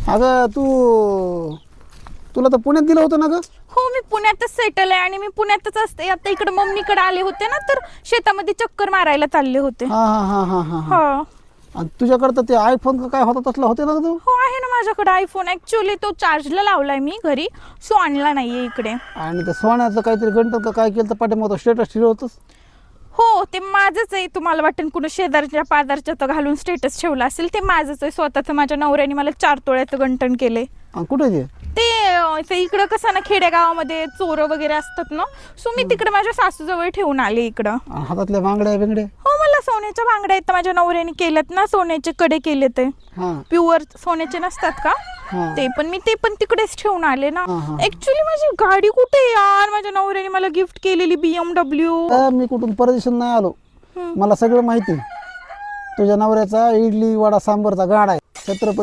अगं तुला तर पुण्यात दिलं होतं ना ग? हो, मी पुण्यातच सेटल आहे आणि मी पुण्यातच असते. आता इकडे मम्मीकडे आले होते ना, तर शेतामध्ये चक्कर मारायला चालले होते. हा हा हा हा हा हा. हो आणि तुझ्याकडे तर ते आयफोन का काय होता तसला होते ना ग तू? हो, आहे ना माझ्याकडे आयफोन. ऍक्च्युली तो चार्जला लावलाय मी घरी, सो आणला नाहीये इकडे. आणि ते सोन्याचं काहीतरी गंटन का काय केलं तर पाठीमागं स्टेटस ठेवलं होतंस. हो, ते माझंच आहे. तुम्हाला वाटेल कुणा शेजारच्या पाजारच्या तर घालून स्टेटस ठेवला असेल. ते माझंच आहे स्वतःचं. माझ्या नवऱ्याने मला 4 तोळ्याचं गंटण केले. आणि कुठे ते? ते इकडं कसं ना, खेडेगावामध्ये चोरं वगैरे असतात ना, सो मी तिकडे माझ्या सासूजवळ ठेवून आले इकडं. आणि हातातल्या बांगड्या बिंगड्या? हो, मला सोन्याच्या बांगड्या आहेत. माझ्या नवऱ्याने केलेत ना, सोन्याचे कडे केले ते हा प्युअर सोन्याचे नसतात का हा. ते पण तिकडेच ठेवून आले ना. हा, हा. ऍक्च्युली माझी गाडी कुठे आहे यार? माझ्या नवऱ्याने मला गिफ्ट केलेली BMW. मी कुठून परदेशात नाही आलो, मला सगळं माहिती. तुझ्या नवऱ्याचा इडली वडा सांबरचा गाडा आहे. छत्रपती